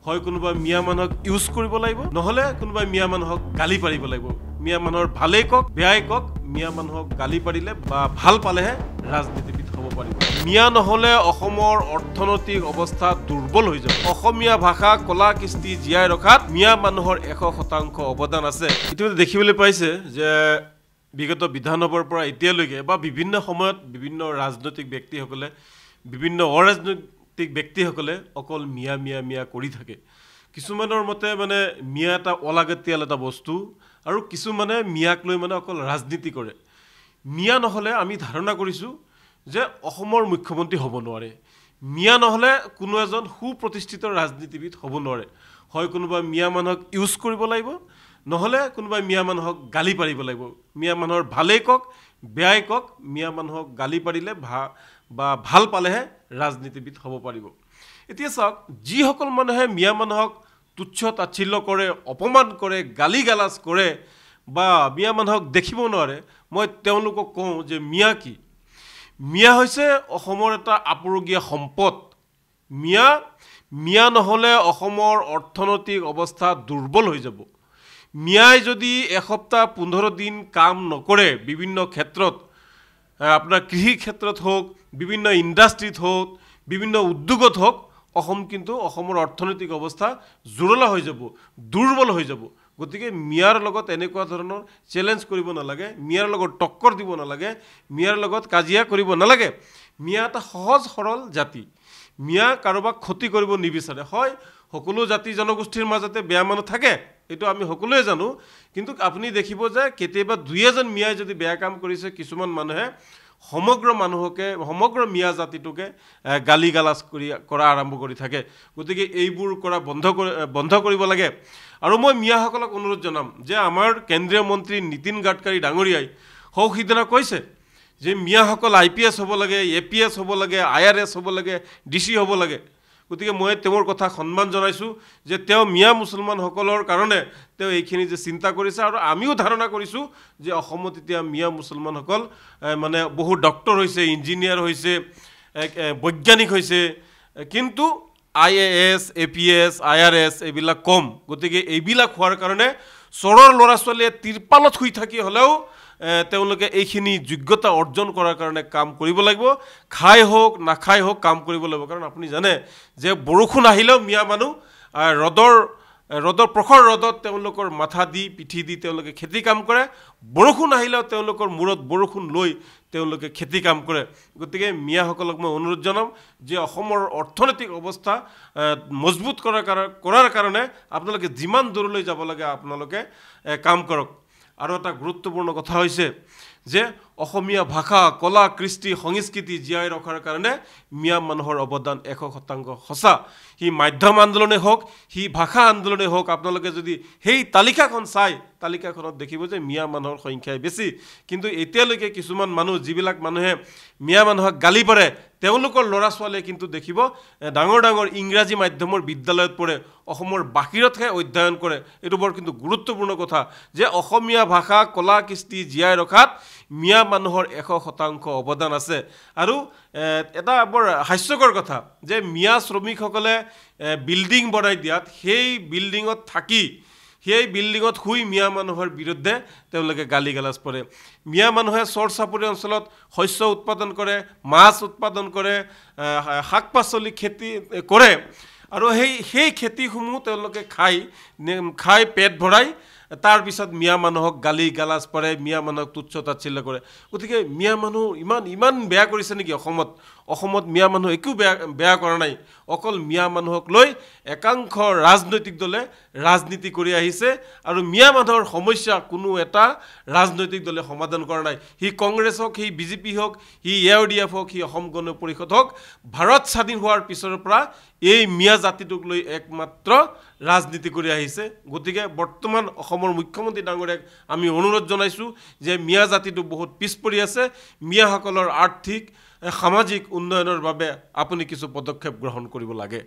হয় কোনোবা মিয়া মানুহক ইউজ কৰিব লাগিব নহলে কোনোবা মিয়া মানুহক গালি পাৰিব লাগিব মিয়া মানুহৰ ভালেই কক বেয়াই কক মিয়া মানুহক গালি পাৰিলে বা ভাল পালেহে ৰাজনীতিবিদ হ'ব পাৰিব মিয়া নহলে অসমৰ অৰ্থনৈতিক অৱস্থা দুৰ্বল হৈ যাব অসমীয়া ভাষা কলা কৃষ্টি জীয়াই ৰখাত মিয়া মানুহৰ 100% অৱদান আছে ইতিমধ্যে দেখিবলৈ পাইছে যে বিগত বিধানসভাৰ পৰা এতিয়ালৈকে বা বিভিন্ন সময়ত বিভিন্ন ৰাজনৈতিক ব্যক্তিসকলে বিভিন্ন অৰাজনৈতিক ব্যক্তিসকলে অকল মিয়া মিয়া মিয়া কৰি থাকে কিছুমানৰ মতে মানে মিয়া এটা অলাগতিয়াল এটা বস্তু আৰু কিছুমানে মিয়াক লৈ মানে অকল ৰাজনীতি কৰে মিয়া নহলে আমি ধাৰণা কৰিছো যে অসমৰ মুখ্যমন্ত্ৰী হ'ব নোৱাৰে মিয়া নহলে কোনো এজন সুপ্ৰতিষ্ঠিত ৰাজনীতিবিদ হ'ব নোৱাৰে হয় কোনোবা মিয়া মানুহক ইউজ কৰিব লাগিব নহলে কোনোবা মিয়া মানুহক গালি পাৰিব লাগিব মিয়া মানুহৰ ভালেই কক বেয়াই কক মিয়া মানুহক গালি পাৰিলে বা ভাল পালেহে ৰাজনীতিবিদ হ'ব পাৰিব এতিয়া চাওক যিসকল মানুহে মিয়া মানুহক তুচ্ছ তাচ্ছিল্য কৰে অপমান কৰে গালি গালাজ কৰে বা মিয়া মানুহক দেখিব নোৱাৰে মই তেওঁলোকক কওঁ যে মিয়া কি মিয়া হৈছে অসমৰ এটা আপুৰুগীয়া সম্পদ মিয়া নহলে অসমৰ অৰ্থনৈতিক অৱস্থা দুৰ্বল হৈ যাব মিয়াই যদি এসপ্তাহ 15 দিন কাম নকৰে বিভিন্ন ক্ষেত্ৰত আপোনাৰ কৃষি ক্ষেত্ৰত হোক বিভিন্ন ইণ্ডাষ্ট্ৰিত হোক বিভিন্ন উদ্যোগত হোক অসম কিন্তু অসমৰ অৰ্থনৈতিক অৱস্থা জুৰুলা হৈ যাব দুৰ্বল হৈ যাব গতিকে মিয়াৰ লগত এনেকুৱা ধৰণৰ চ্যালেঞ্জ কৰিব নালাগে মিয়াৰ লগত টক্কৰ দিব নালাগে মিয়াৰ লগত কাজিয়া কৰিব নালাগে মিয়া এটা সহজ সৰল জাতি মিয়া কাৰোবাক ক্ষতি কৰিব নিবিচাৰে হয় সকলো জাতি জনগোষ্ঠীৰ মাজতে বেয়া মানুহ থাকে এটো আমি সকলোৱে জানো কিন্তু আপুনি দেখিব যে কেতিয়াবা দুই এজন মিয়াই যদি বেয়া কাম কৰিছে কিছুমান মানুহে সমগ্ৰ মিয়া জাতিটোকে গালি গালাজ কৰা আৰম্ভ কৰি থাকে গতিকে এইবোৰ কৰা বন্ধ কৰিব লাগে আৰু মই মিয়াসকলক অনুৰোধ জনাম যে আমাৰ কেন্দ্ৰীয় মন্ত্ৰী নীতিন গাডকাৰী ডাঙৰীয়াই সৌখিদনা কৈছে যে মিয়াসকল আইপিএছ হ'ব লাগে এপিএছ হ'ব লাগে আইআৰএছ হ'ব লাগে ডিসি হ'ব লাগে গতিকে মই তেওঁৰ কথা সন্মান জনাইছো যে তেওঁ মিয়া মুছলমানসকলৰ কাৰণে তেওঁ এইখিনি যে চিন্তা কৰিছে আৰু আমিও ধাৰণা কৰিছো যে অসমত এতিয়া মিয়া মুছলমানসকল মানে বহু ডক্টৰ হৈছে ইঞ্জিনিয়াৰ হৈছে বৈজ্ঞানিক হৈছে কিন্তু আইএএছ এপিএছ আইআৰএছ এইবিলাক কম গতিকে এইবিলাক হোৱাৰ কাৰণে চৰৰ ল'ৰা ছোৱালীয়ে তিৰপালত শুই থাকি হলেও তেওঁলোকে এইখিনি যোগ্যতা অৰ্জন কৰাৰ কাৰণে কাম কৰিব লাগিব খাই হোক নাখাই হোক কাম কৰিব লাগিব কাৰণ আপুনি জানে যে বৰষুণ আহিলেও মিয়া মানুহ ৰদৰ প্ৰখৰ ৰদত তেওঁলোকৰ মাথা দি পিঠি দি তেওঁলোকে খেতি কাম কৰে বৰষুণ আহিলেও তেওঁলোকৰ মূৰত বৰষুণ লৈ তেওঁলোকে খেতি কাম কৰে গতিকে মিয়াসকলক মই অনুৰোধ জনাম যে অসমৰ অৰ্থনৈতিক অৱস্থা মজবুত কৰাৰ কাৰণে আপোনালোকে যিমান দূৰলৈ যাব লাগে আপোনালোকে কাম কৰক আৰু এটা গুৰুত্বপূৰ্ণ কথা হৈছে যে অসমীয়া ভাষা কলা কৃষ্টি সংস্কৃতি জীয়াই ৰখাৰ কাৰণে মিয়া মানুহৰ অৱদান 100% সঁচা হি মাধ্যম আন্দোলনে হোক হি ভাষা আন্দোলনে হোক আপোনালোকে যদি সেই তালিকাখন চাই তালিকাখনত দেখিব যে মিয়া মানুহৰ সংখ্যাই বেছি কিন্তু এতিয়ালৈকে কিছুমান মানুহ যিবিলাক মানুহে মিয়া মানুহক গালি পাৰে তেওঁলোকৰ ল'ৰা ছোৱালীয়ে কিন্তু দেখিব ডাঙৰ ইংৰাজী মাধ্যমৰ বিদ্যালয়ত পঢ়ে অসমৰ বাহিৰতহে অধ্যয়ন কৰে এটো বৰ কিন্তু গুৰুত্বপূৰ্ণ কথা যে অসমীয়া ভাষা কলা কৃষ্টি জীয়াই ৰখাত মিয়া মানুহৰ 100% অৱদান আছে আৰু এটা বৰ হাস্যকৰ কথা যে মিয়া শ্ৰমিকসকলে বিল্ডিং বনাই দিয়াত সেই বিল্ডিঙত থাকি সেই বিল্ডিঙত শুই মিয়া মানুহৰ বিৰুদ্ধে তেওঁলোকে গালি গালাজ কৰে মিয়া মানুহে চৰ চাপৰি অঞ্চলত শস্য উৎপাদন কৰে মাছ উৎপাদন কৰে শাক পাচলি খেতি কৰে আৰু সেই খেতিসমূহ তেওঁলোকে খাই পেট ভৰাই তাৰ পিছত মিয়া মানুহক গালি গালাজ পাৰে মিয়া মানুহক তুচ্ছ তাচ্ছিল্য কৰে গতিকে মিয়া মানুহ ইমান বেয়া কৰিছে নেকি অসমত মিয়া মানুহ একো বেয়া কৰা নাই অকল মিয়া মানুহক লৈ একাংশ ৰাজনৈতিক দলে ৰাজনীতি কৰি আহিছে আৰু মিয়া মানুহৰ সমস্যা কোনো এটা ৰাজনৈতিক দলে সমাধান কৰা নাই হি কংগ্ৰেছ হওক হি বিজেপি হওক হি এআৰডিএফ হওক হি অসম গণ পৰিষদ হওক ভাৰত স্বাধীন হোৱাৰ পিছৰ পৰা এই মিয়া জাতিটোক লৈ একমাত্ৰ ৰাজনীতি কৰি আহিছে গতিকে বৰ্তমান অসমৰ মুখ্যমন্ত্ৰী ডাঙৰীয়াক আমি অনুৰোধ জনাইছো যে মিয়া জাতিটো বহুত পিছ পৰি আছে মিয়াসকলৰ আৰ্থিক সামাজিক উন্নয়নৰ বাবে আপুনি কিছু পদক্ষেপ গ্ৰহণ কৰিব লাগে